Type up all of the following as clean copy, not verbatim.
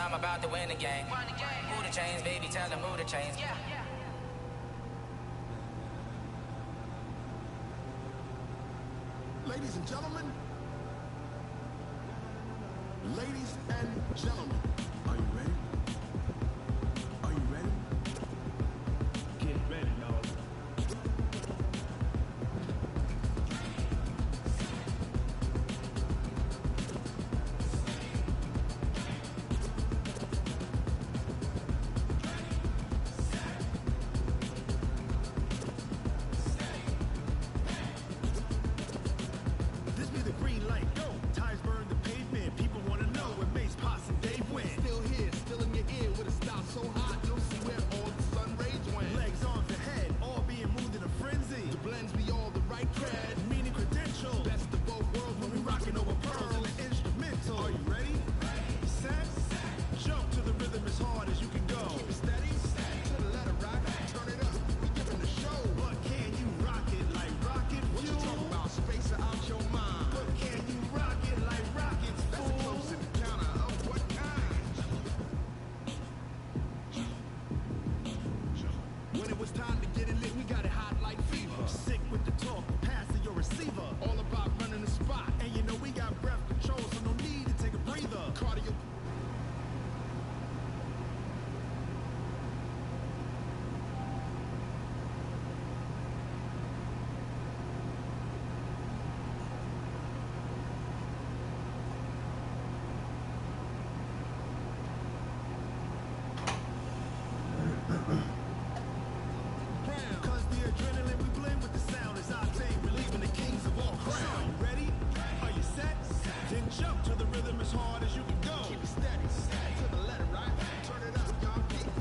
I'm about to win the game. Move the chains, baby, tell them move the chains. Ladies and gentlemen, are you ready? Are you ready? Get ready, y'all. This be the green light, go. Tires burn the pavement. People wanna know when Mace, Potts, and Dave win. Still here, still in your ear with a style so hot, you'll see where all the sun rays went. Legs on the head, all being moved in a frenzy. The blends be all the right cred, meaning credentials. Best of both worlds when we rockin' over pearls and the instrumental. Are you ready? Set, jump to the rhythm as hard as you can go. Keep it steady, to the letter rock, turn it up. We giving the show, but can you rock it like rocket fuel? What you talking about? Space out your mind. But can you rock it like rockets? That's a close encounter of what kind? When it was time to get it lit, we got it hot like fever. Sick with the talk, pass to your receiver. All about running the spot, and you know we got breath control, so no need to take a breather. Cardio. Cause the adrenaline we blend with the sound is octane, relieving the kings of all crown. You ready? Are you set? Then jump to the rhythm as hard as you can go. Keep it steady, to the letter, right? Turn it up, y'all. Keep it.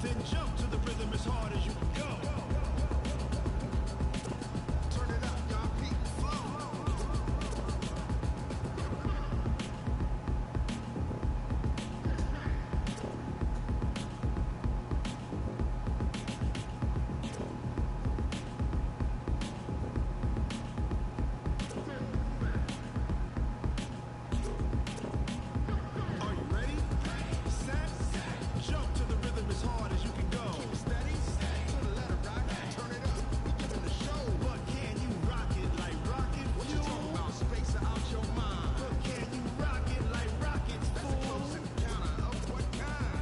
Then jump to the rhythm as hard as you can go. Turn it up, y'all. Keep it flow. Are you ready? Set, jump to the rhythm as hard as you can go. Keep it steady, to the letter rock, turn it up. We giving the show, but can you rock it like rocket fuel? What you talking about? Space out your mind. But can you rock it like rockets? That's a close encounter of what kind?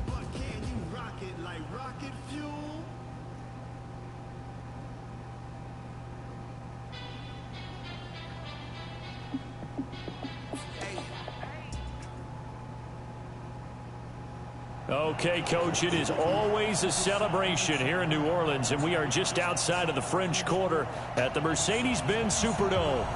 But can you rock it like rocket fuel? Okay, Coach, it is always a celebration here in New Orleans, and we are just outside of the French Quarter at the Mercedes-Benz Superdome.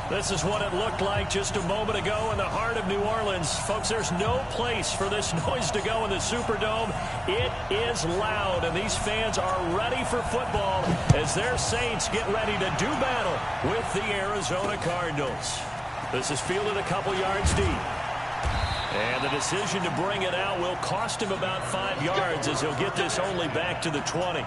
This is what it looked like just a moment ago in the heart of New Orleans. Folks, there's no place for this noise to go in the Superdome. It is loud, and these fans are ready for football as their Saints get ready to do battle with the Arizona Cardinals. This is fielded a couple yards deep. And the decision to bring it out will cost him about 5 yards as he'll get this only back to the 20.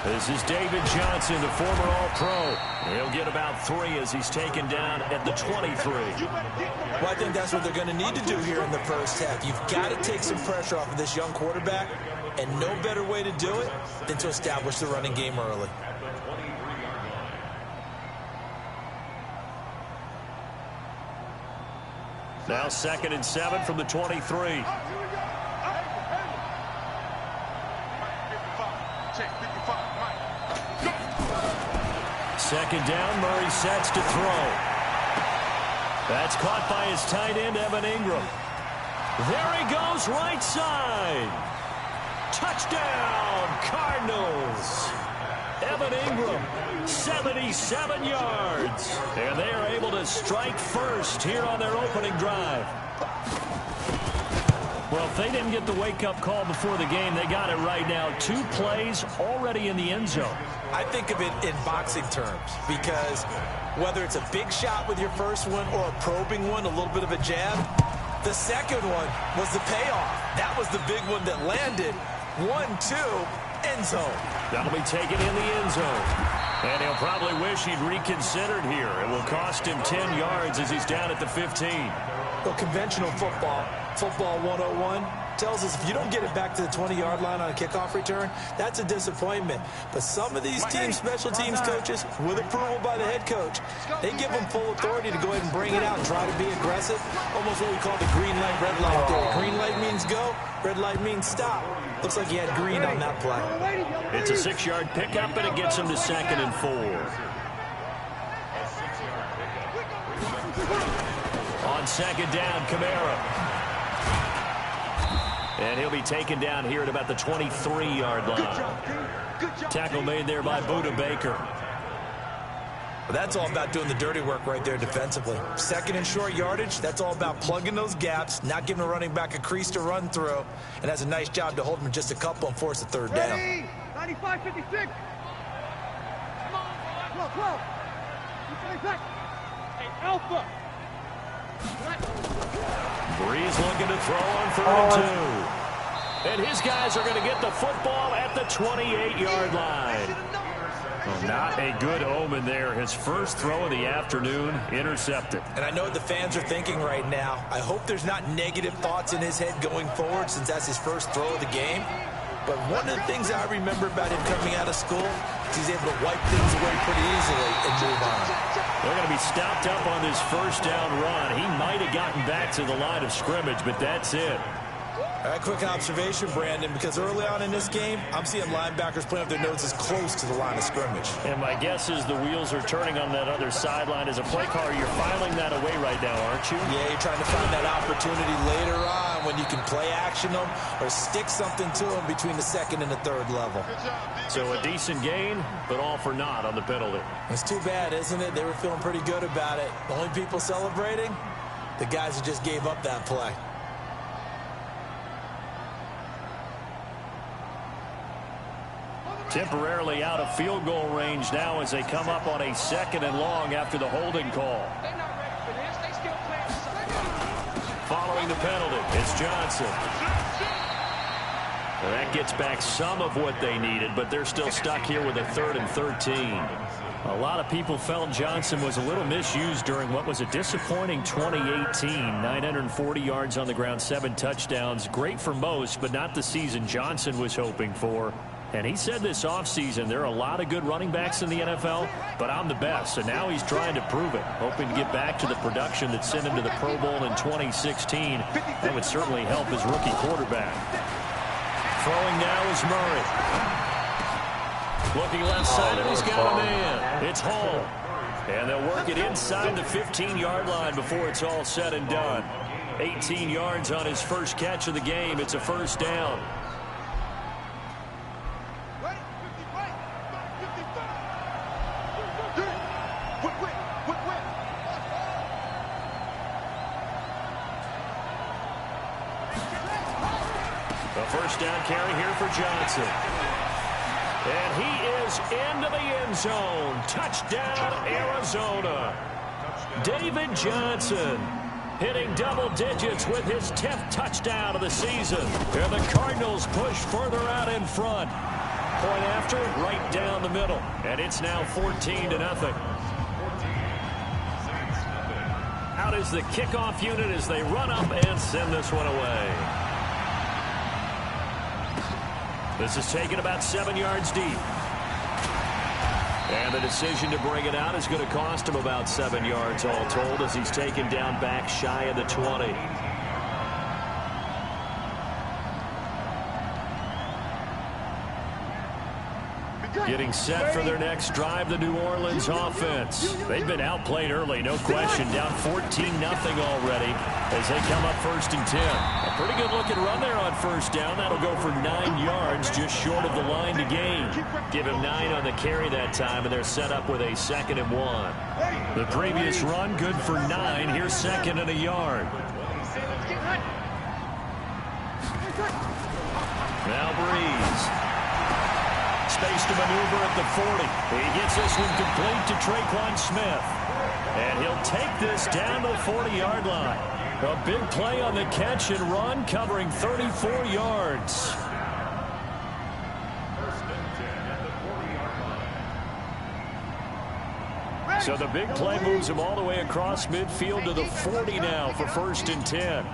This is David Johnson, the former All-Pro. He'll get about 3 as he's taken down at the 23. Well, I think that's what they're going to need to do here in the first half. You've got to take some pressure off of this young quarterback, and no better way to do it than to establish the running game early. Now 2nd and 7 from the 23. Second down, Murray sets to throw. That's caught by his tight end, Evan Ingram. There he goes, right side. Touchdown, Cardinals. Evan Ingram, 77 yards. And they are able to strike first here on their opening drive. Well, if they didn't get the wake-up call before the game, they got it right now. 2 plays already in the end zone. I think of it in boxing terms because whether it's a big shot with your first one or a probing one, a little bit of a jab, the second one was the payoff. That was the big one that landed. 1-2, end zone. That'll be taken in the end zone. And he'll probably wish he'd reconsidered here. It will cost him 10 yards as he's down at the 15. Well, conventional football 101, tells us if you don't get it back to the 20-yard line on a kickoff return, that's a disappointment. But some of these teams, special teams coaches, with approval by the head coach, they give them full authority to go ahead and bring it out and try to be aggressive. Almost what we call the green light, red light theory. Green light means go, red light means stop. Looks like he had green on that play. It's a 6-yard pickup, and it gets him to 2nd and 4. On 2nd down, Kamara. And he'll be taken down here at about the 23-yard line. Tackle made there by Buda Baker. But that's all about doing the dirty work right there defensively. 2nd and short yardage, that's all about plugging those gaps, not giving a running back a crease to run through, and has a nice job to hold him just a couple and force a 3rd down. 95, 56. Come on, 12. Hey, Alpha. Breeze looking to throw on 3rd and 2. And his guys are going to get the football at the 28-yard line. Well, not a good omen there. His first throw of the afternoon intercepted. And I know what the fans are thinking right now. I hope there's not negative thoughts in his head going forward since that's his first throw of the game. But one of the things I remember about him coming out of school is he's able to wipe things away pretty easily and move on. They're going to be stopped up on this 1st down run. He might have gotten back to the line of scrimmage, but that's it. All right, quick observation, Brandon, because early on in this game, I'm seeing linebackers playing up their noses close to the line of scrimmage. And my guess is the wheels are turning on that other sideline. As a play caller, you're filing that away right now, aren't you? Yeah, you're trying to find that opportunity later on when you can play action them or stick something to them between the 2nd and the 3rd level. So a decent gain, but all for naught on the penalty. It's too bad, isn't it? They were feeling pretty good about it. The only people celebrating, the guys who just gave up that play. Temporarily out of field goal range now as they come up on a 2nd and long after the holding call. Following the penalty, it's Johnson. Well, that gets back some of what they needed, but they're still stuck here with a 3rd and 13. A lot of people felt Johnson was a little misused during what was a disappointing 2018. 940 yards on the ground, 7 touchdowns. Great for most, but not the season Johnson was hoping for. And he said this offseason there are a lot of good running backs in the NFL, but I'm the best. And now he's trying to prove it, hoping to get back to the production that sent him to the Pro Bowl in 2016. That would certainly help his rookie quarterback. Throwing now is Murray. Looking left side, and he's got a man. It's Hall. And they'll work it inside the 15-yard line before it's all said and done. 18 yards on his first catch of the game. It's a 1st down. A 1st down carry here for Johnson. And he is into the end zone. Touchdown, Arizona. David Johnson hitting double digits with his 10th touchdown of the season. And the Cardinals push further out in front. Point after, right down the middle. And it's now 14-0. Out is the kickoff unit as they run up and send this one away. This is taken about 7 yards deep. And the decision to bring it out is going to cost him about 7 yards all told as he's taken down back shy of the 20. Getting set for their next drive, the New Orleans offense. They've been outplayed early, no question. Down 14-0 already as they come up 1st and 10. A pretty good-looking run there on 1st down. That'll go for 9 yards, just short of the line to gain. Give him 9 on the carry that time, and they're set up with a 2nd and 1. The previous run, good for 9. Here's 2nd and a yard. Now Breeze. Space to maneuver at the 40. He gets this one complete to Traquan Smith. And he'll take this down to the 40-yard line. A big play on the catch and run, covering 34 yards. So the big play moves him all the way across midfield to the 40 now for 1st and 10.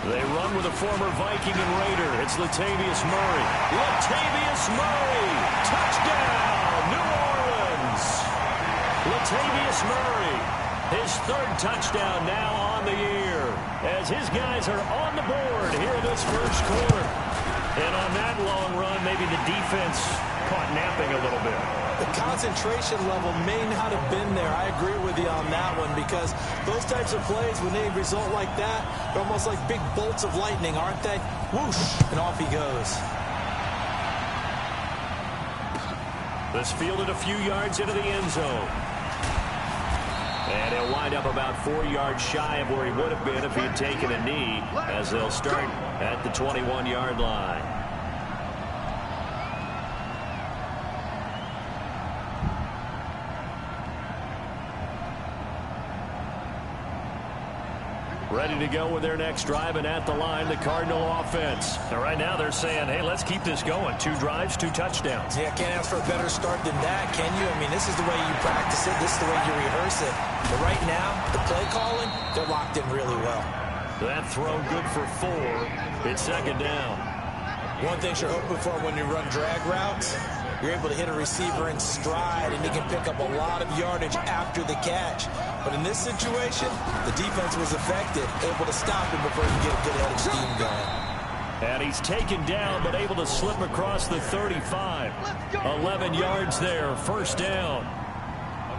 They run with a former Viking and Raider. It's Latavius Murray. Latavius Murray! Touchdown, New Orleans! Latavius Murray, his 3rd touchdown now on the year, as his guys are on the board here in this 1st quarter. And on that long run, maybe the defense caught napping a little bit. The concentration level may not have been there. I agree with you on that one, because those types of plays, when they result like that, they're almost like big bolts of lightning, aren't they? Whoosh, and off he goes. This fielded a few yards into the end zone. And he'll wind up about 4 yards shy of where he would have been if he had taken a knee, as they'll start at the 21-yard line. Ready to go with their next drive, and at the line, the Cardinal offense. And right now they're saying, hey, let's keep this going. 2 drives, 2 touchdowns. Yeah, can't ask for a better start than that, can you? I mean, this is the way you practice it. This is the way you rehearse it. But right now, the play calling, they're locked in really well. That throw good for 4. It's 2nd down. One thing you're hoping for when you run drag routes, you're able to hit a receiver in stride, and he can pick up a lot of yardage after the catch. But in this situation, the defense was effective, able to stop him before he could get a good head of steam going. And he's taken down, but able to slip across the 35. 11 yards there, 1st down.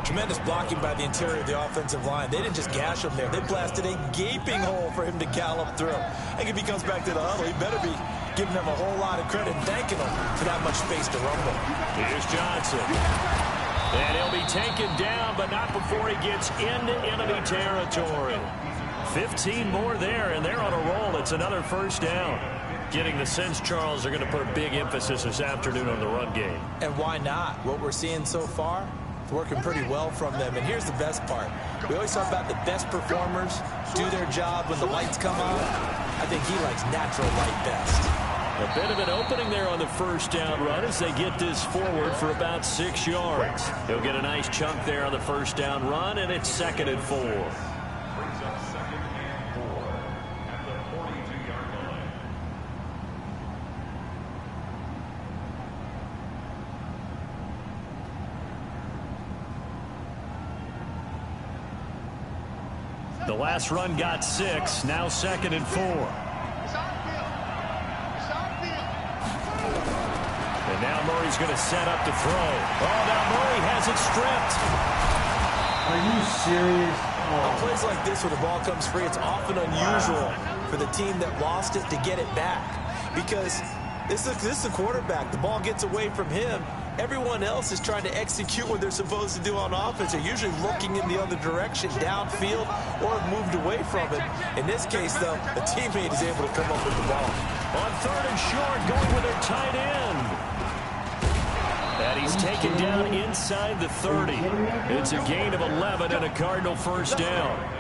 Tremendous blocking by the interior of the offensive line. They didn't just gash him there. They blasted a gaping hole for him to gallop through. I think if he comes back to the huddle, he better be giving them a whole lot of credit and thanking them for that much space to rumble. Here's Johnson. And he'll be taken down, but not before he gets into enemy territory. 15 more there, and they're on a roll. It's another 1st down. Getting the sense, Charles, they're going to put a big emphasis this afternoon on the run game. And why not? What we're seeing so far, it's working pretty well from them. And here's the best part. We always talk about the best performers do their job when the lights come on. I think he likes natural light best. A bit of an opening there on the 1st down run as they get this forward for about 6 yards. He'll get a nice chunk there on the 1st down run, and it's 2nd and 4. The last run got 6, now 2nd and 4. And now Murray's going to set up to throw. Oh, now Murray has it stripped. Are you serious? On plays like this where the ball comes free, it's often unusual for the team that lost it to get it back. Because this is the quarterback. The ball gets away from him. Everyone else is trying to execute what they're supposed to do on offense. They're usually looking in the other direction, downfield, or have moved away from it. In this case, though, a teammate is able to come up with the ball. On 3rd and short, going with their tight end. And he's taken down inside the 30. It's a gain of 11 and a Cardinal 1st down.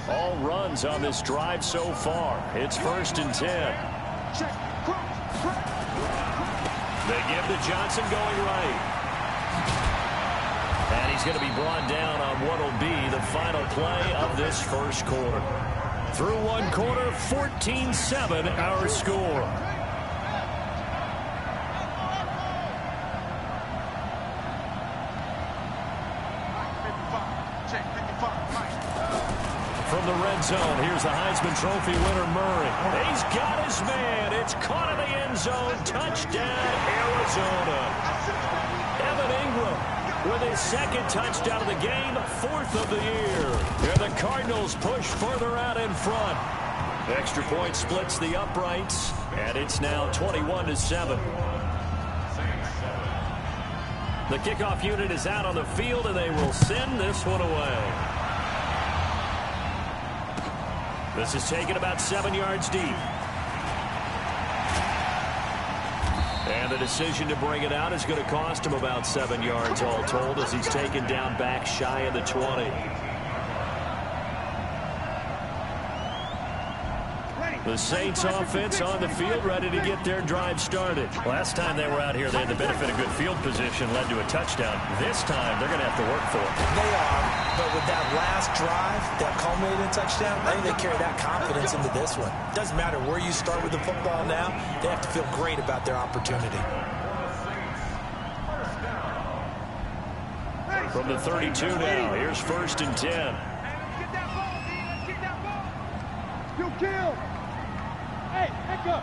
All runs on this drive so far. It's 1st and 10. They give to Johnson going right. And he's going to be brought down on what will be the final play of this 1st quarter. Through 1 quarter, 14-7 our score. from the red zone. Here's the Heisman Trophy winner, Murray. He's got his man. It's caught in the end zone. Touchdown, Arizona. Evan Ingram with his second touchdown of the game, 4th of the year. And the Cardinals push further out in front. Extra point splits the uprights, and it's now 21-7. The kickoff unit is out on the field, and they will send this one away. This is taken about 7 yards deep. And the decision to bring it out is going to cost him about 7 yards all told, as he's taken down back shy of the 20. The Saints offense on the field, ready to get their drive started. Last time they were out here, they had the benefit of good field position, led to a touchdown. This time, they're going to have to work for it. They are, but with that last drive that culminated in a touchdown, I think they carry that confidence into this one. Doesn't matter where you start with the football now, they have to feel great about their opportunity. From the 32 now, here's 1st and 10. Get that ball, D. Let's get that ball. You kill. Hey, pick up.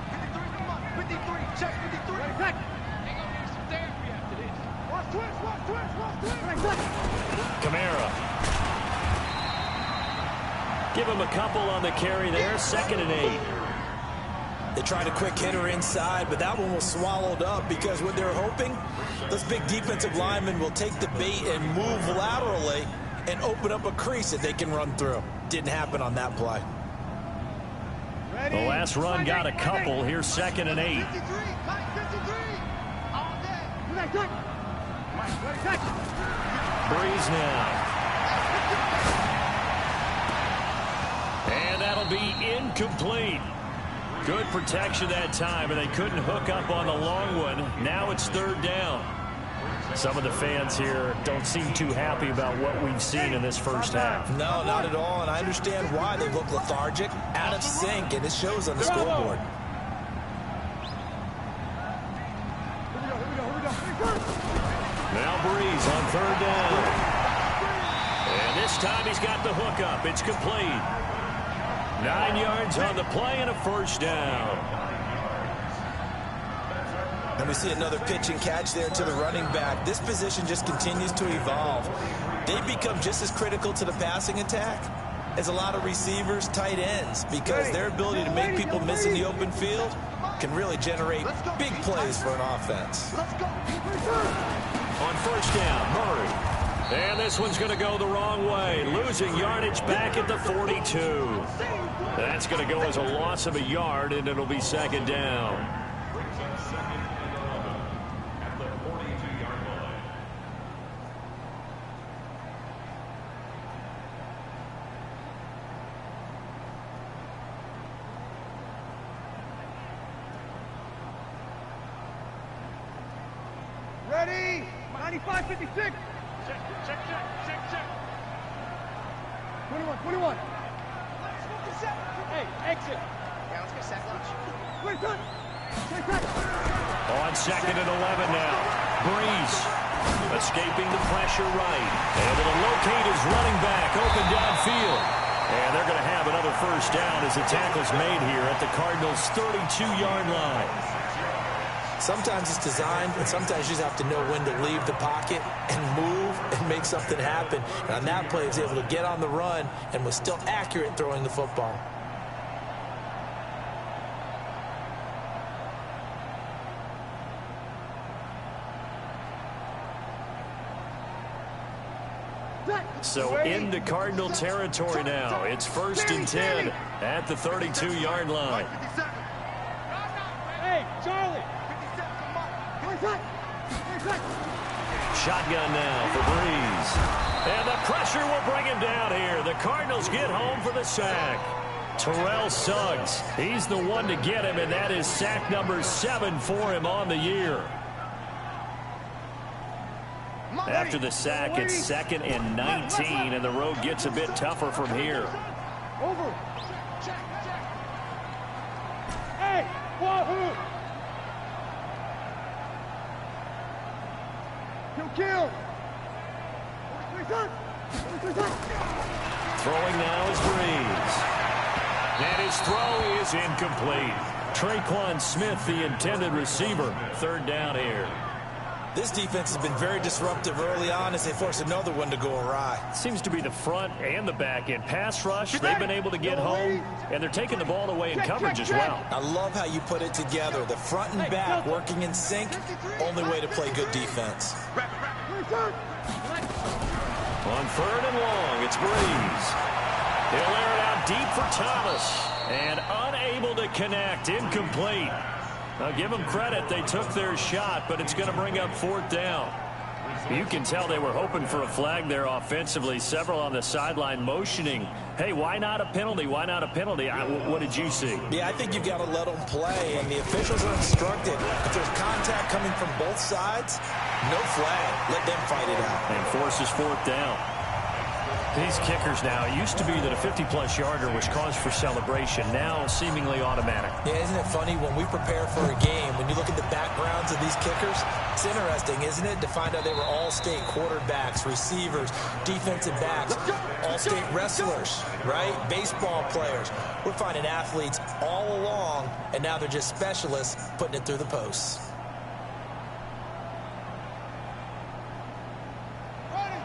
53, come on. 53, check 53. Right, check. Hang on, here's some therapy after this. Watch twitch, watch twitch, watch twitch. Right, check. Kamara. Give him a couple on the carry there, 2nd and 8. They tried a quick hitter inside, but that one was swallowed up because what they're hoping, those big defensive linemen will take the bait and move laterally and open up a crease that they can run through. Didn't happen on that play. The last run got a couple. Here's 2nd and 8. 53, Mike, 53. All day. Breeze now. And that'll be incomplete. Good protection that time, and they couldn't hook up on the long one. Now it's 3rd down. Some of the fans here don't seem too happy about what we've seen in this first half. No, not at all, and I understand why they look lethargic, out of sync, and it shows on the scoreboard. Now Breeze on 3rd down. And this time he's got the hook up. It's complete. 9 yards on the play and a 1st down. And we see another pitch and catch there to the running back. This position just continues to evolve. They become just as critical to the passing attack as a lot of receivers, tight ends, because their ability to make people miss in the open field can really generate big plays for an offense. On 1st down, Murray. And this one's going to go the wrong way, losing yardage back at the 42. That's going to go as a loss of a yard, and it'll be 2nd down. Ready? 95, 56. Check. 21. Hey, exit. Yeah, let's get set lunch. On 2nd and 11 now. Breeze escaping the pressure right. Able to locate his running back open downfield. And they're going to have another 1st down as the tackle's made here at the Cardinals' 32-yard line. Sometimes it's designed, and sometimes you just have to know when to leave the pocket and move and make something happen. And on that play, he was able to get on the run and was still accurate throwing the football. So into Cardinal territory now. It's 1st and 10 at the 32-yard line. Hey, Charlie. Shotgun now for Breeze. And the pressure will bring him down here. The Cardinals get home for the sack. Terrell Suggs, he's the one to get him, and that is sack number 7 for him on the year. After the sack, it's 2nd and 19, and the road gets a bit tougher from here. Over. Hey, wahoo! Kill. Throwing now is Breeze. And his throw is incomplete. Traquan Smith, the intended receiver. Third down here. This defense has been very disruptive early on as they force another one to go awry. Seems to be the front and the back end. Pass rush, they've been able to get home, and they're taking the ball away in coverage as well. I love how you put it together. The front and back working in sync, only way to play good defense. On third and long, it's Breeze. He'll air it out deep for Thomas, and unable to connect, incomplete. Now, give them credit. They took their shot, but it's going to bring up fourth down. You can tell they were hoping for a flag there offensively. Several on the sideline motioning, hey, why not a penalty? Why not a penalty? What did you see? Yeah, I think you've got to let them play, and the officials are instructed. If there's contact coming from both sides, no flag. Let them fight it out. And forces fourth down. These kickers now, it used to be that a 50-plus yarder was cause for celebration. Now seemingly automatic. Yeah, isn't it funny when we prepare for a game, when you look at the backgrounds of these kickers, it's interesting, isn't it, to find out they were all-state quarterbacks, receivers, defensive backs, all-state wrestlers, right? Baseball players. We're finding athletes all along, and now they're just specialists putting it through the posts.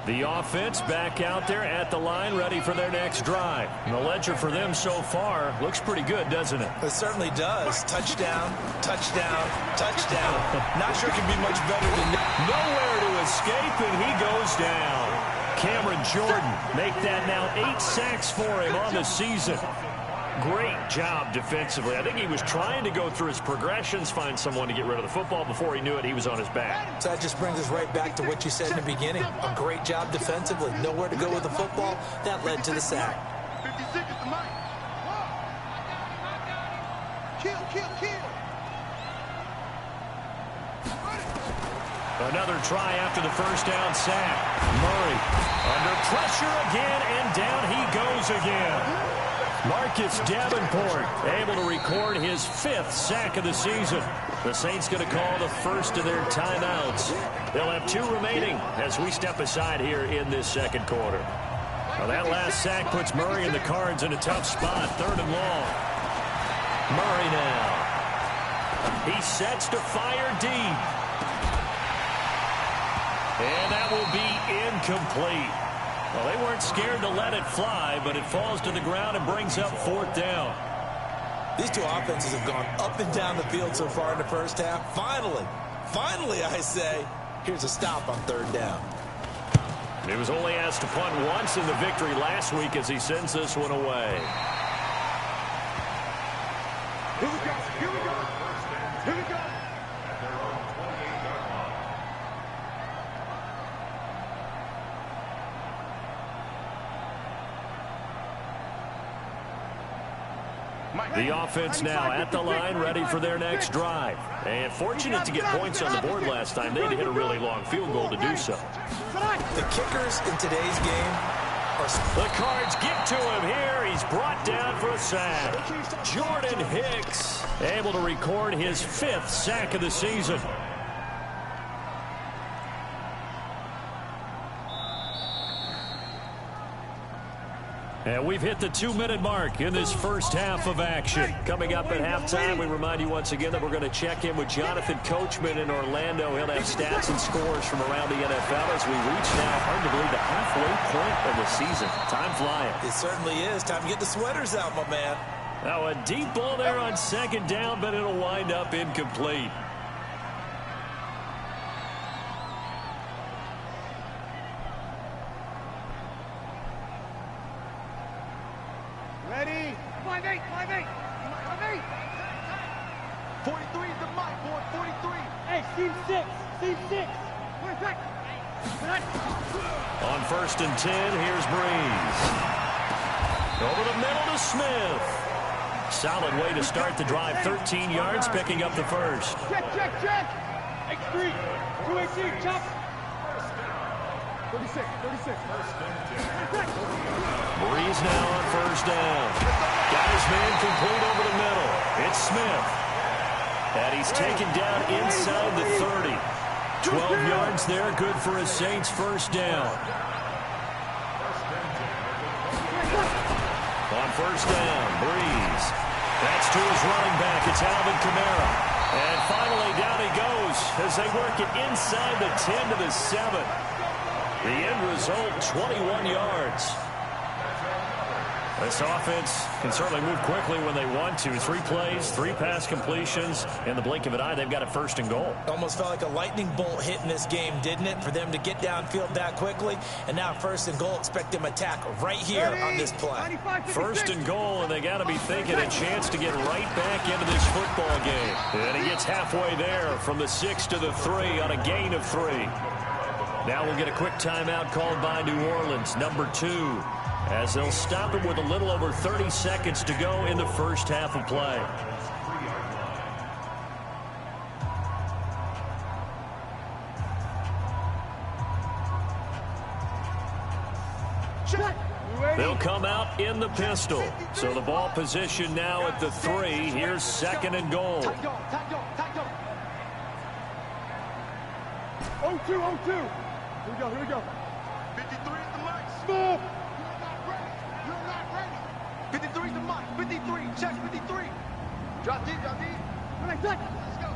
The offense back out there at the line, ready for their next drive. And the ledger for them so far looks pretty good, doesn't it? It certainly does. Touchdown, touchdown, touchdown. Not sure it can be much better than that. Nowhere to escape, and he goes down. Cameron Jordan make that now 8 sacks for him on the season. Great job defensively. I think he was trying to go through his progressions, find someone to get rid of the football. Before he knew it, he was on his back. So that just brings us right back to what you said in the beginning. A great job defensively. Nowhere to go with the football. That led to the sack. 56 is the mic. Kill, kill, kill. Another try after the first down sack. Murray under pressure again, and down he goes again. Marcus Davenport able to record his 5th sack of the season. The Saints going to call the first of their timeouts. They'll have 2 remaining as we step aside here in this second quarter. Well, that last sack puts Murray and the Cards in a tough spot. 3rd and long. Murray now. He sets to fire deep. And that will be incomplete. Well, they weren't scared to let it fly, but it falls to the ground and brings up 4th down. These two offenses have gone up and down the field so far in the first half. Finally, I say, here's a stop on 3rd down. He was only asked to punt once in the victory last week as he sends this one away. Here we go, here we go, here we go. The offense now at the line, ready for their next drive. And fortunate to get points on the board last time. They had to hit a really long field goal to do so. The kickers in today's game are... The Cards get to him here. He's brought down for a sack. Jordan Hicks able to record his 5th sack of the season. And we've hit the 2-minute mark in this first half of action. Coming up at halftime, we remind you once again that we're going to check in with Jonathan Coachman in Orlando. He'll have stats and scores from around the NFL as we reach now, hard to believe, the halfway point of the season. Time flying. It certainly is. Time to get the sweaters out, my man. Now a deep ball there on 2nd down, but it'll wind up incomplete. Ready? 5-8, 5-8, 5-8. 43 is the mic, boy, 43. Hey, Steve 6, Steve 6. On 1st and 10, here's Breeze. Over the middle to Smith. Solid way to start the drive. 13 yards, picking up the first. Check, check, check. X3, 218, chop. 36, 36. Breeze now on 1st down. Got his man complete over the middle. It's Smith. And he's taken down inside the 30. 12 yards there, good for a Saints 1st down. On first down, Breeze. That's to his running back. It's Alvin Kamara. And finally, down he goes as they work it inside the 10 to the 7. The end result, 21 yards. This offense can certainly move quickly when they want to. 3 plays, 3 pass completions. In the blink of an eye, they've got a first and goal. Almost felt like a lightning bolt hit in this game, didn't it? For them to get downfield that quickly. And now first and goal, expect them to attack right here on this play. First and goal, and they got to be thinking a chance to get right back into this football game. And he gets halfway there from the 6 to the 3 on a gain of 3. Now we'll get a quick timeout called by New Orleans, number 2. As they'll stop it with a little over 30 seconds to go in the first half of play. They'll come out in the pistol. So the ball position now at the 3. Here's second and goal. 0-2, 0-2. Here we go. 53 is the max. Small. 53 is the max. 53. Check 53. Drop deep. Let's go.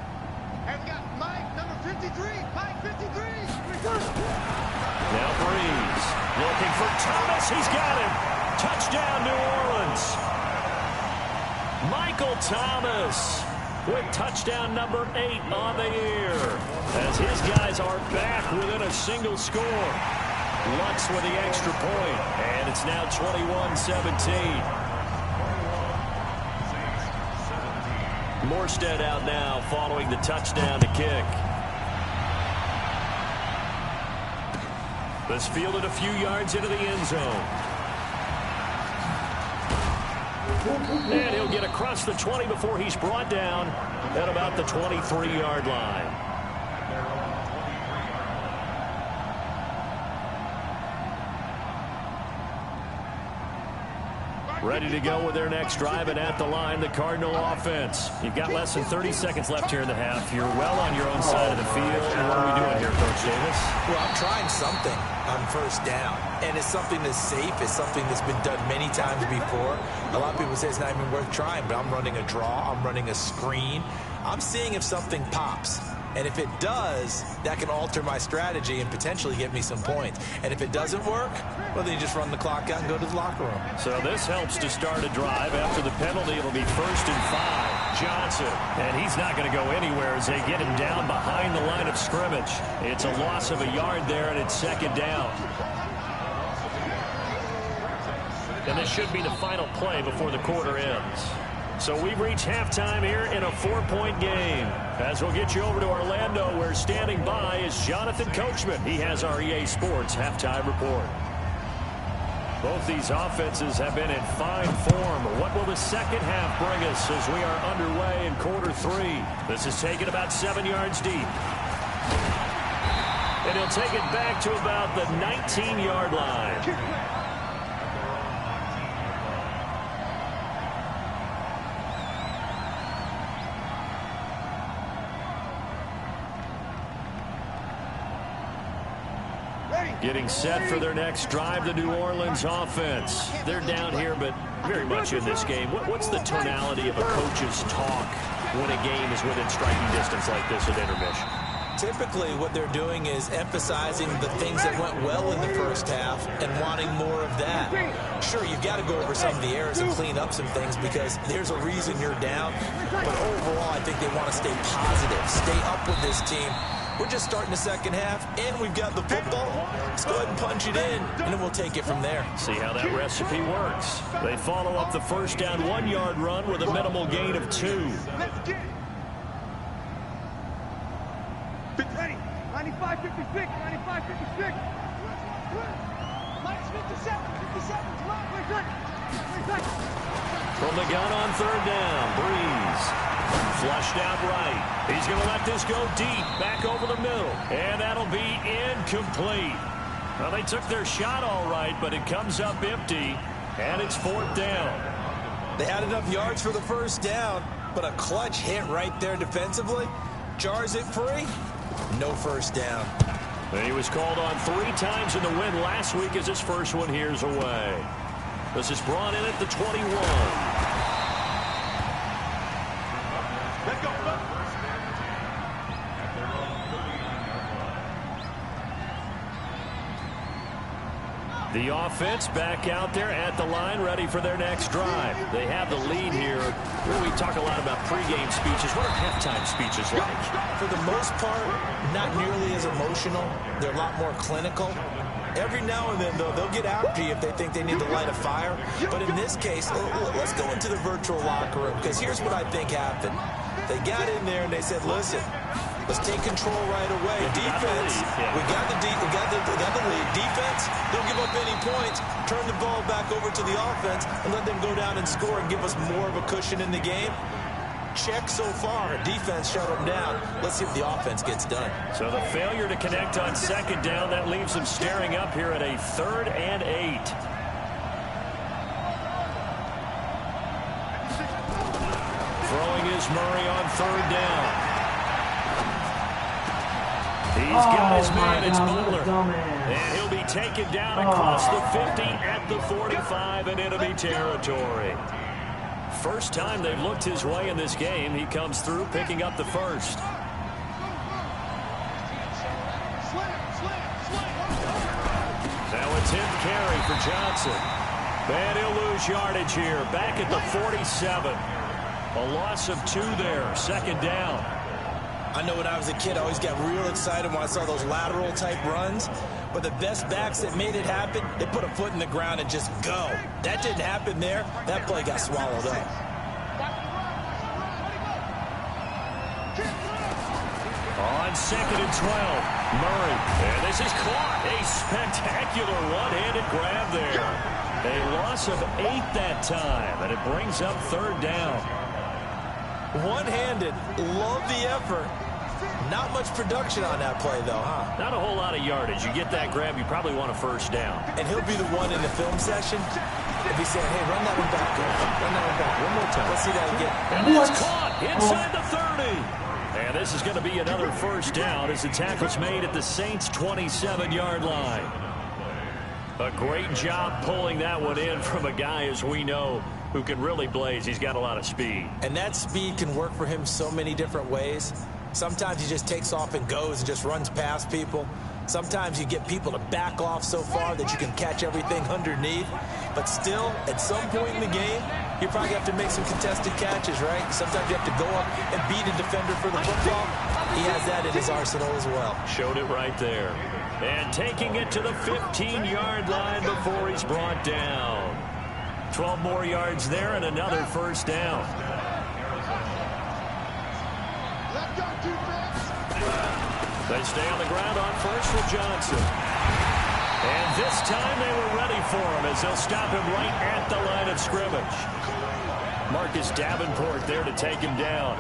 And we got Mike, number 53. Mike, 53. Now Breeze looking for Thomas. He's got him. Touchdown, New Orleans. Michael Thomas with touchdown number 8 on the year. As his guys are back within a single score. Lux with the extra point. And it's now 21-17. Morstead out now following the touchdown to kick. This fielded a few yards into the end zone. And he'll get across the 20 before he's brought down at about the 23-yard line. Ready to go with their next drive, and at the line, the Cardinal offense. You've got less than 30 seconds left here in the half. You're well on your own side of the field. What are we doing here, Coach Davis? Well, I'm trying something on first down, and it's something that's safe. It's something that's been done many times before. A lot of people say it's not even worth trying, but I'm running a draw. I'm running a screen. I'm seeing if something pops. And if it does, that can alter my strategy and potentially get me some points. And if it doesn't work, well, then you just run the clock out and go to the locker room. So this helps to start a drive. After the penalty, it'll be 1st and 5. Johnson. And he's not going to go anywhere as they get him down behind the line of scrimmage. It's a loss of a yard there, and it's 2nd down. And this should be the final play before the quarter ends. So we've reached halftime here in a 4-point game. As we'll get you over to Orlando, where standing by is Jonathan Coachman. He has our EA Sports halftime report. Both these offenses have been in fine form. What will the second half bring us as we are underway in quarter 3? This is taken about 7 yards deep. And he'll take it back to about the 19-yard line. Getting set for their next drive, the New Orleans offense. They're down here, but very much in this game. What's the tonality of a coach's talk when a game is within striking distance like this at intermission? Typically, what they're doing is emphasizing the things that went well in the first half and wanting more of that. Sure, you've got to go over some of the errors and clean up some things because there's a reason you're down. But overall, I think they want to stay positive, stay up with this team. We're just starting the second half, and we've got the football. Let's go ahead and punch it in, and then we'll take it from there. See how that recipe works. They follow up the first down 1-yard run with a minimal gain of 2. Let's get it. Ready. 95, 56, 95, 56. Minus 57, 57. Come on, From the gun on 3rd down, Breeze. Flushed out right. He's going to let this go deep, back over the middle. And that'll be incomplete. Well, they took their shot all right, but it comes up empty, and it's 4th down. They had enough yards for the first down, but a clutch hit right there defensively jars it free. No first down. And he was called on 3 times in the win last week as his first one here's away. This is brought in at the 21. Let go. The offense back out there at the line, ready for their next drive. They have the lead here. We talk a lot about pregame speeches. What are halftime speeches like? For the most part, not nearly as emotional. They're a lot more clinical. Every now and then, though, they'll get after you if they think they need to light a fire. But in this case, let's go into the virtual locker room, because here's what I think happened. They got in there and they said, listen, let's take control right away. Defense, we got the lead. Defense, don't give up any points. Turn the ball back over to the offense and let them go down and score and give us more of a cushion in the game. Check so far. Defense shut them down. Let's see if the offense gets done. So the failure to connect on second down, that leaves them staring up here at a 3rd and 8. Throwing is Murray on 3rd down. He's got his man. It's Butler. And he'll be taken down across the 50 at the 45 in enemy territory. First time they've looked his way in this game. He comes through picking up the first. Now a 10th carry for Johnson. And he'll lose yardage here. Back at the 47. A loss of 2 there. 2nd down. I know when I was a kid, I always got real excited when I saw those lateral type runs. But the best backs that made it happen, they put a foot in the ground and just go. That didn't happen there. That play got swallowed up. On 2nd and 12, Murray. And this is caught. A spectacular one-handed grab there. A loss of 8 that time, and it brings up 3rd down. One-handed. Love the effort. Not much production on that play, though, huh? Not a whole lot of yardage. You get that grab, you probably want a 1st down. And he'll be the one in the film session if he said, hey, run that one back. Run that one back. One more time. Let's see that again. And it's caught inside the 30. And this is going to be another 1st down as the tackle's made at the Saints' 27-yard line. A great job pulling that one in from a guy, as we know, who can really blaze. He's got a lot of speed. And that speed can work for him so many different ways. Sometimes he just takes off and goes and just runs past people. Sometimes you get people to back off so far that you can catch everything underneath. But still, at some point in the game, you probably have to make some contested catches, right? Sometimes you have to go up and beat a defender for the football. He has that in his arsenal as well. Showed it right there. And taking it to the 15-yard line before he's brought down. 12 more yards there and another 1st down. They stay on the ground on 1st with Johnson. And this time they were ready for him as they'll stop him right at the line of scrimmage. Marcus Davenport there to take him down.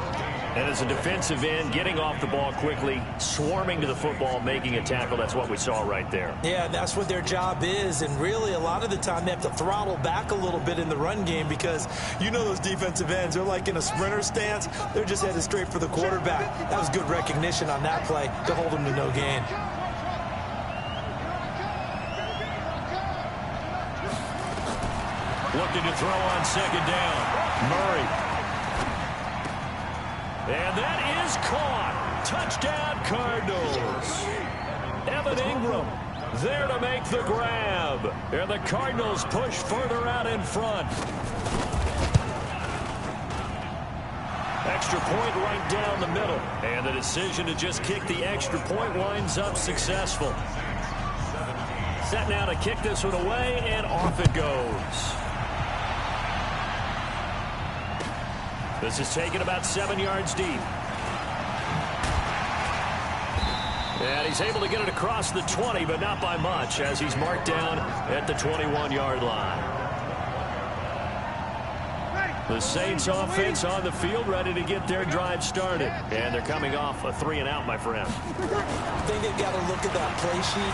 And as a defensive end, getting off the ball quickly, swarming to the football, making a tackle. That's what we saw right there. Yeah, that's what their job is. And really, a lot of the time, they have to throttle back a little bit in the run game because you know those defensive ends, they're like in a sprinter stance. They're just headed straight for the quarterback. That was good recognition on that play to hold them to no gain. Looking to throw on 2nd down. Murray. And that is caught. Touchdown, Cardinals. Evan Ingram there to make the grab. And the Cardinals push further out in front. Extra point right down the middle. And the decision to just kick the extra point winds up successful. Set now to kick this one away, and off it goes. This is taken about 7 yards deep. And he's able to get it across the 20, but not by much, as he's marked down at the 21-yard line. The Saints offense on the field, ready to get their drive started. And they're coming off a 3-and-out, my friend. I think they've got to look at that play sheet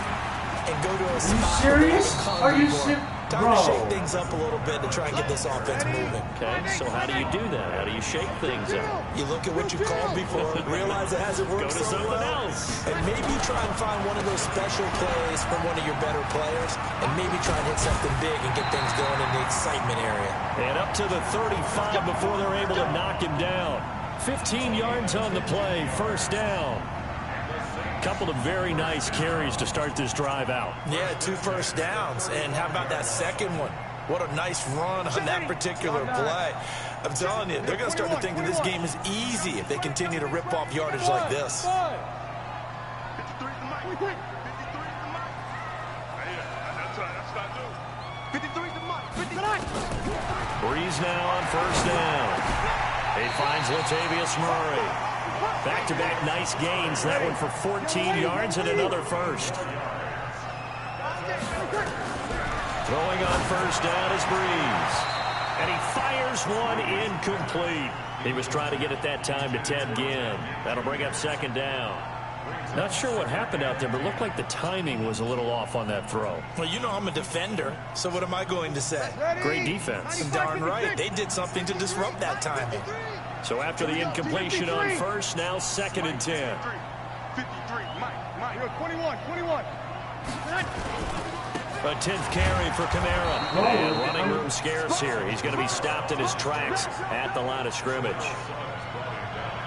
and go to a spot. Are you serious? Are you serious? Time to shake things up a little bit to try and get this offense moving. Okay, so how do you do that? How do you shake things up? You look at what you've called before, realize it hasn't worked so well, and maybe try and find one of those special plays from one of your better players, and maybe try and hit something big and get things going in the excitement area. And up to the 35 before they're able to knock him down. 15 yards on the play, first down. Couple of very nice carries to start this drive out. Yeah, 2 first downs. And how about that second one? What a nice run on that particular play. I'm telling you, they're going to start to think that this game is easy if they continue to rip off yardage like this. Breeze now on first down. He finds Latavius Murray. Back-to-back nice gains. That one for 14 yards and another first. Throwing on first down is Breeze. And he fires one incomplete. He was trying to get it that time to Ted Ginn. That'll bring up second down. Not sure what happened out there, but it looked like the timing was a little off on that throw. Well, you know I'm a defender, so what am I going to say? Great defense. Darn right. They did something to disrupt that timing. So after the incompletion on first, now second and 10. 53, Mike, 21. A 10th carry for Kamara. And running room scarce here. He's going to be stopped in his tracks at the line of scrimmage.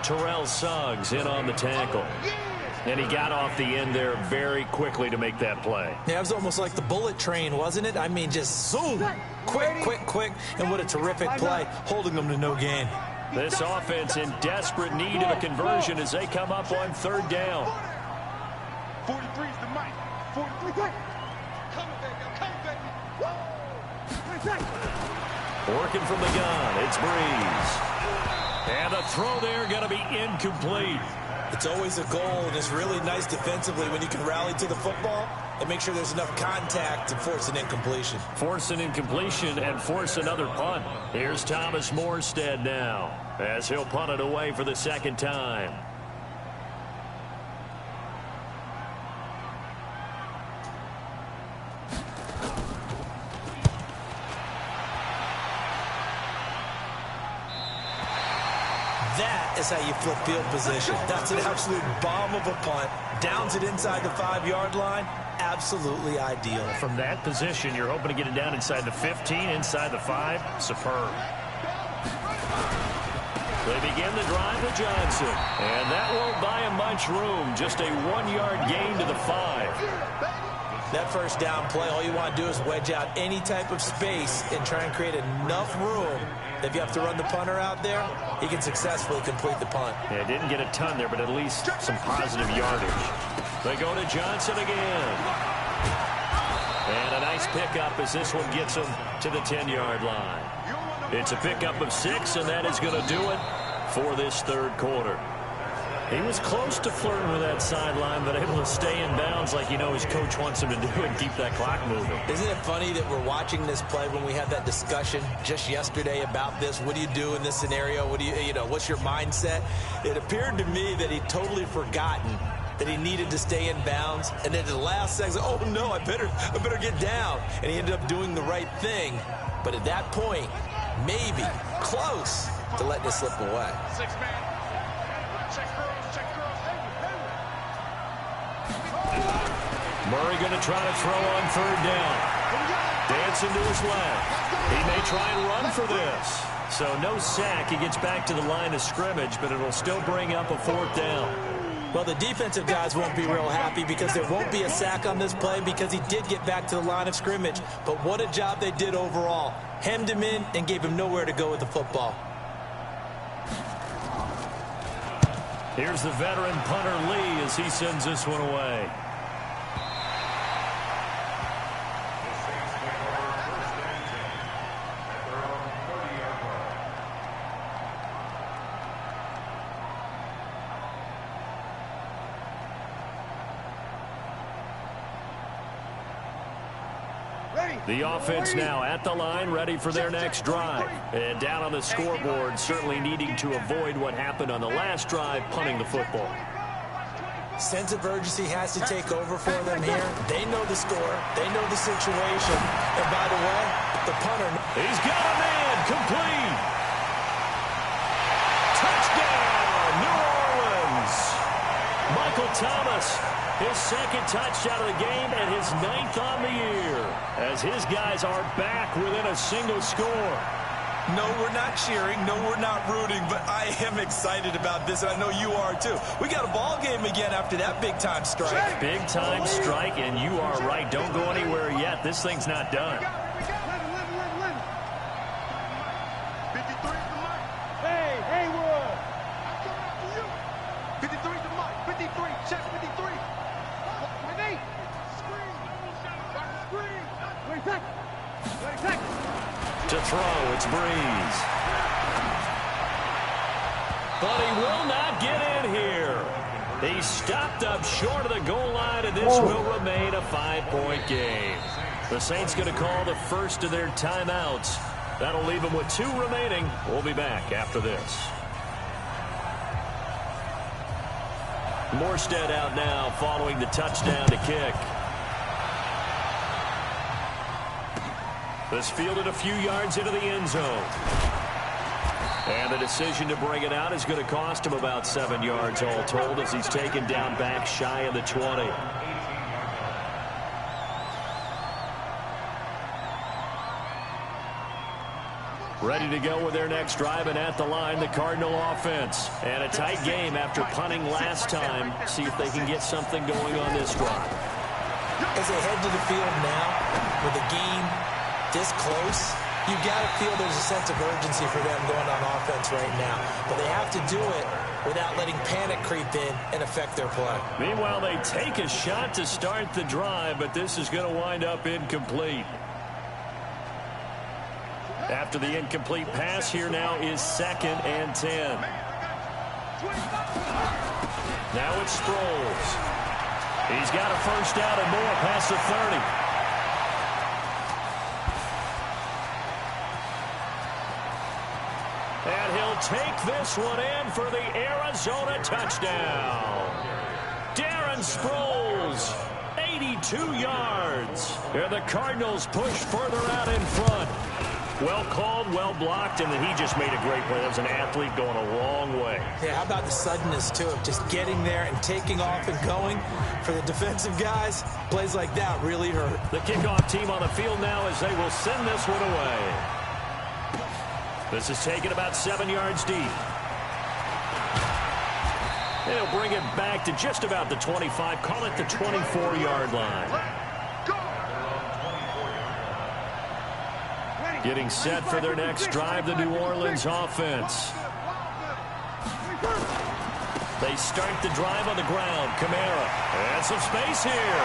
Terrell Suggs in on the tackle. And he got off the end there very quickly to make that play. Yeah, it was almost like the bullet train, wasn't it? I mean, just zoom. Quick. And what a terrific play, holding them to no gain. This offense in desperate need of a conversion as they come up on third down. 43 is the Mike. 43. Working from the gun, it's Breeze. And the throw there going to be incomplete. It's always a goal, and it's really nice defensively when you can rally to the football and make sure there's enough contact to force an incompletion. Force an incompletion and force another punt. Here's Thomas Morstead now as he'll punt it away for the second time. That is how you flip field position. That's an absolute bomb of a punt. Downs it inside the 5-yard line. Absolutely ideal. From that position, you're hoping to get it down inside the 15, inside the 5. Superb. They begin the drive with Johnson. And that won't buy him much room. Just a 1-yard gain to the 5. That first down play, all you want to do is wedge out any type of space and try and create enough room. If you have to run the punter out there, he can successfully complete the punt. Yeah, didn't get a ton there, but at least some positive yardage. They go to Johnson again. And a nice pickup as this one gets him to the 10-yard line. It's a pickup of 6, and that is going to do it for this third quarter. He was close to flirting with that sideline, but able to stay in bounds like his coach wants him to do and keep that clock moving. Isn't it funny that we're watching this play when we had that discussion just yesterday about this? What do you do in this scenario? What do what's your mindset? It appeared to me that he'd totally forgotten that he needed to stay in bounds, and then at the last second, oh no, I better get down. And he ended up doing the right thing. But at that point, maybe close to letting it slip away. 6-man. Murray going to try to throw on third down. Dancing to his left. He may try and run for this. So no sack. He gets back to the line of scrimmage, but it'll still bring up a fourth down. Well, the defensive guys won't be real happy because there won't be a sack on this play because he did get back to the line of scrimmage. But what a job they did overall. Hemmed him in and gave him nowhere to go with the football. Here's the veteran punter Lee as he sends this one away. The offense now at the line, ready for their next drive. And down on the scoreboard, certainly needing to avoid what happened on the last drive, punting the football. Sense of urgency has to take over for them here. They know the score. They know the situation. And by the way, the punter... He's got a man. Complete. Touchdown, New Orleans. Michael Thomas, his second touchdown of the game and his 9th on the year, as his guys are back within a single score. No, we're not cheering. No, we're not rooting, but I am excited about this, and I know you are too. We got a ball game again after that big-time strike. Big-time strike, and you are right. Don't go anywhere yet. This thing's not done. Hey, Haywood! 53 to Mike. 53. Check 53. With 8. Screen. Wait a second. To throw, it's Breeze. But he will not get in here. He stopped up short of the goal line, and this will remain a 5-point game. The Saints going to call the first of their timeouts. That'll leave them with 2 remaining. We'll be back after this. Morstead out now following the touchdown to kick. This fielded a few yards into the end zone. And the decision to bring it out is going to cost him about 7 yards all told, as he's taken down back shy of the 20. Ready to go with their next drive, and at the line, the Cardinal offense. And a tight game after punting last time. See if they can get something going on this drive. As they head to the field now, with the game this close, you got to feel there's a sense of urgency for them going on offense right now. But they have to do it without letting panic creep in and affect their play. Meanwhile, they take a shot to start the drive, but this is going to wind up incomplete. After the incomplete pass, here now is 2nd and 10. Now it's Sproles. He's got a first down and more past the 30. And he'll take this one in for the Arizona touchdown. Darren Sproles, 82 yards. And the Cardinals push further out in front. Well called, well blocked, and then he just made a great play. That was an athlete going a long way. Yeah, how about the suddenness, too, of just getting there and taking off and going? For the defensive guys, plays like that really hurt. The kickoff team on the field now as they will send this one away. This is taken about 7 yards deep. They'll bring it back to just about the 25. Call it the 24-yard line. Getting set for their next drive, the New Orleans offense. They start the drive on the ground. Kamara. And some space here.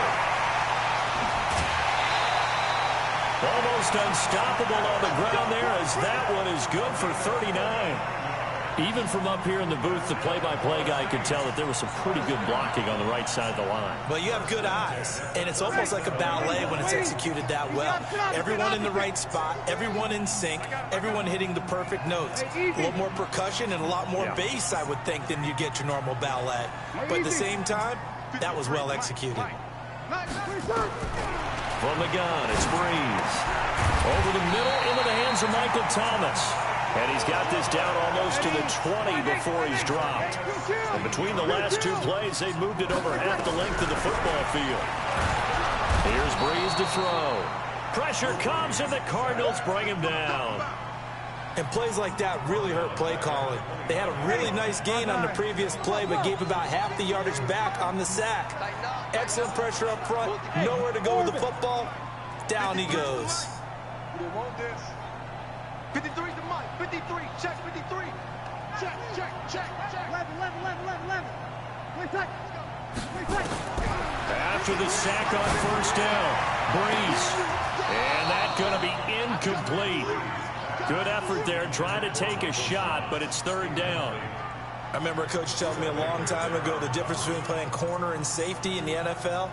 Almost unstoppable on the ground there, as that one is good for 39. Even from up here in the booth, the play-by-play guy could tell that there was some pretty good blocking on the right side of the line. Well, you have good eyes, and it's almost like a ballet when it's executed that well. Everyone in the right spot, everyone in sync, everyone hitting the perfect notes. A little more percussion and a lot more bass, I would think, than you get your normal ballet. But at the same time, that was well executed. From the gun, it's Breeze. Over the middle, into the hands of Michael Thomas. And he's got this down almost to the 20 before he's dropped. And between the last 2 plays, they've moved it over half the length of the football field. Here's Breeze to throw. Pressure comes, and the Cardinals bring him down. And plays like that really hurt play calling. They had a really nice gain on the previous play, but gave about half the yardage back on the sack. Excellent pressure up front. Nowhere to go with the football. Down he goes. 53 to Mike. 53. Check 53. Check. 11. After the sack on first down, Breeze. And that's going to be incomplete. Good effort there, trying to take a shot, but it's 3rd down. I remember a coach telling me a long time ago the difference between playing corner and safety in the NFL.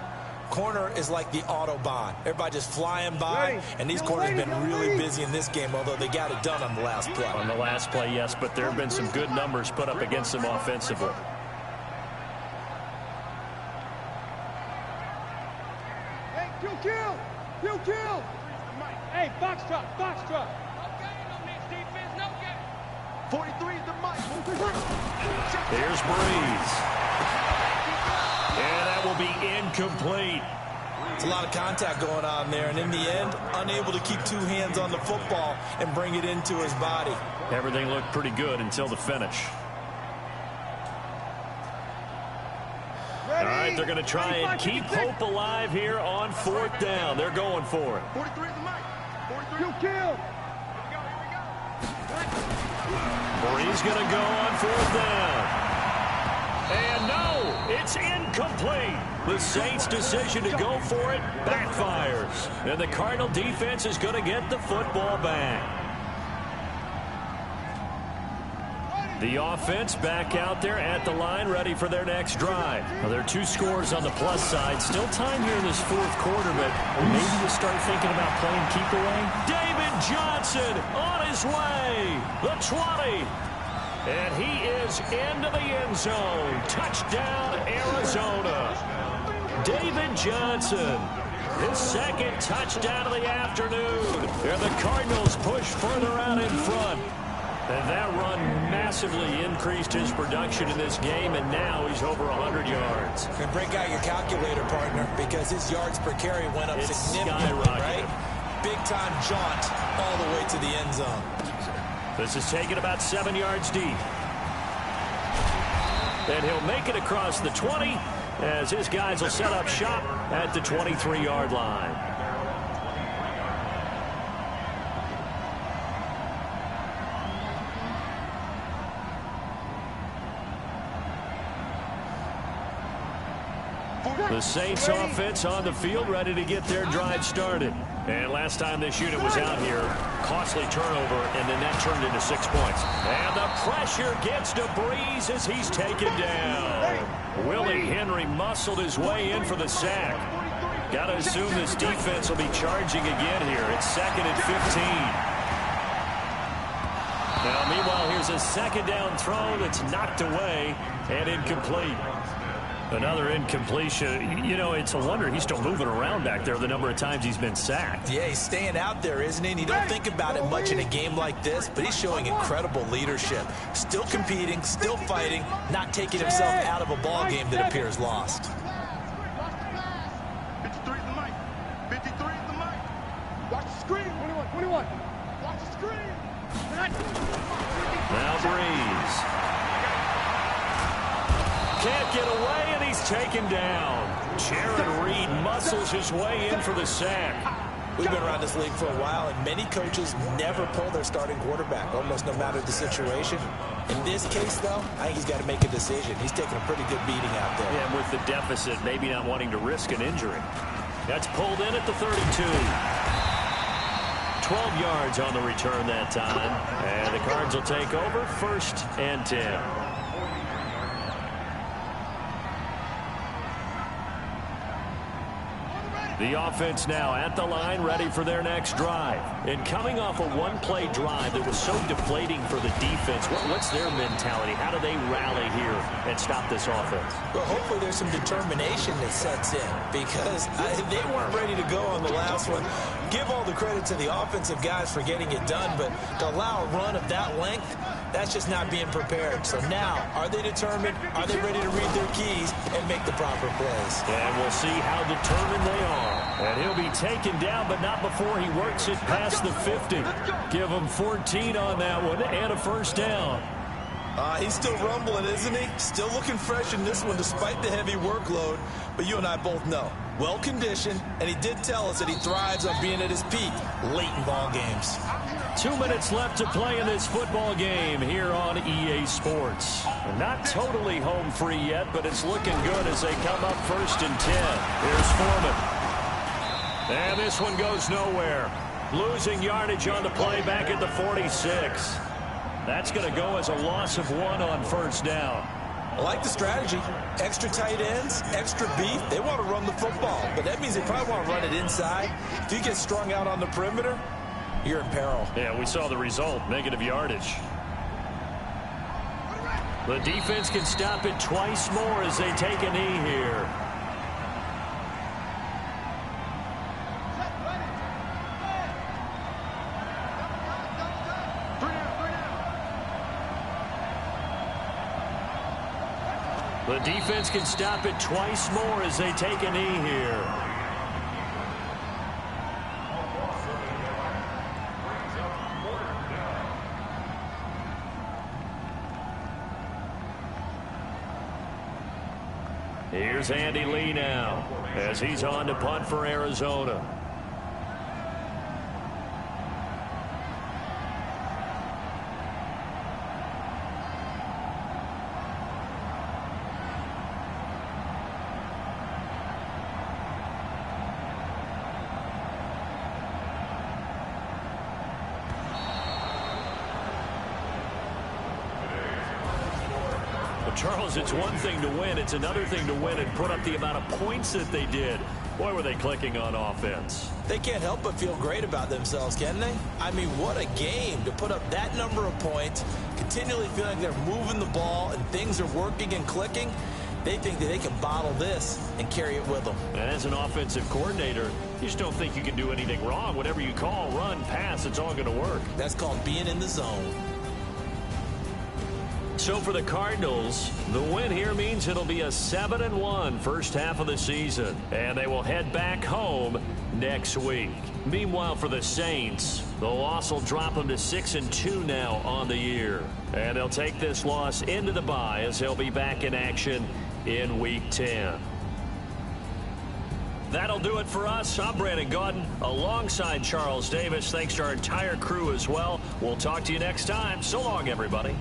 Corner is like the Autobahn. Everybody just flying by, and these corners have been really busy in this game, although they got it done on the last play. On the last play, yes, but there have been some good numbers put up against them offensively. You kill! Hey, box truck, box truck! No gain on this defense, no gain! 43 is the mic. Here's Breeze. And that will be incomplete. It's a lot of contact going on there, and in the end, unable to keep two hands on the football and bring it into his body. Everything looked pretty good until the finish. All right, they're going to try and keep hope alive here on 4th down. They're going for it. 43 is the mic. 43. You kill! Breeze going to go on 4th down. And no, it's incomplete. The Saints' decision to go for it backfires. And the Cardinal defense is going to get the football back. The offense back out there at the line, ready for their next drive. Well, there are 2 scores on the plus side. Still time here in this 4th quarter, but maybe you start thinking about playing keep away. David Johnson on his way. The 20. And he is into the end zone. Touchdown, Arizona. David Johnson, his 2nd touchdown of the afternoon. And the Cardinals push further out in front. And that run massively increased his production in this game, and now he's over 100 yards. And break out your calculator, partner, because his yards per carry went up significantly, right? Big-time jaunt all the way to the end zone. This is taken about 7 yards deep. And he'll make it across the 20 as his guys will set up shop at the 23-yard line. The Saints offense on the field, ready to get their drive started. And last time this unit was out here, costly turnover, and then that turned into 6 points. And the pressure gets to Breeze as he's taken down. Willie Henry muscled his way in for the sack. Got to assume this defense will be charging again here. It's 2nd and 15. Now, meanwhile, here's a 2nd down throw that's knocked away and incomplete. Another incompletion. You know, it's a wonder he's still moving around back there the number of times he's been sacked. Yeah, he's staying out there, isn't he? And you don't think about it much in a game like this, but he's showing incredible leadership. Still competing, still fighting, not taking himself out of a ball game that appears lost. 53 is the mic. 53 is the mic. Watch the screen! 21! Watch the screen! Now Breeze. Can't get away, and he's taken down. Jaron Reed muscles his way in for the sack. We've been around this league for a while, and many coaches never pull their starting quarterback, almost no matter the situation. In this case, though, I think he's got to make a decision. He's taking a pretty good beating out there. Yeah, and with the deficit, maybe not wanting to risk an injury. That's pulled in at the 32. 12 yards on the return that time. And the Cards will take over 1st and 10. The offense now at the line, ready for their next drive. And coming off a one-play drive that was so deflating for the defense, what's their mentality? How do they rally here and stop this offense? Well, hopefully there's some determination that sets in, because they weren't ready to go on the last one. Give all the credit to the offensive guys for getting it done, but to allow a run of that length, that's just not being prepared. So now, are they determined? Are they ready to read their keys and make the proper plays? And we'll see how determined they are. And he'll be taken down, but not before he works it past the 50. Give him 14 on that one and a 1st down. He's still rumbling, isn't he? Still looking fresh in this one despite the heavy workload. But you and I both know, well-conditioned, and he did tell us that he thrives on being at his peak late in ball games. 2 minutes left to play in this football game here on EA Sports. Not totally home free yet, but it's looking good as they come up 1st and 10. Here's Foreman. And this one goes nowhere. Losing yardage on the play back at the 46. That's going to go as a loss of 1 on 1st down. I like the strategy. Extra tight ends, extra beef. They want to run the football, but that means they probably want to run it inside. If you get strung out on the perimeter, you're in peril. Yeah, we saw the result, negative yardage. The defense can stop it twice more as they take a knee here. The defense can stop it twice more as they take a knee here. Here's Andy Lee now as he's on to punt for Arizona. Charles, it's one thing to win. It's another thing to win and put up the amount of points that they did. Boy, were they clicking on offense. They can't help but feel great about themselves, can they? I mean, what a game to put up that number of points, continually feeling like they're moving the ball and things are working and clicking. They think that they can bottle this and carry it with them. And as an offensive coordinator, you just don't think you can do anything wrong. Whatever you call, run, pass, it's all going to work. That's called being in the zone. So for the Cardinals, the win here means it'll be a 7-1 first half of the season, and they will head back home next week. Meanwhile, for the Saints, the loss will drop them to 6-2 now on the year, and they'll take this loss into the bye as they'll be back in action in Week 10. That'll do it for us. I'm Brandon Gaudin alongside Charles Davis. Thanks to our entire crew as well. We'll talk to you next time. So long, everybody.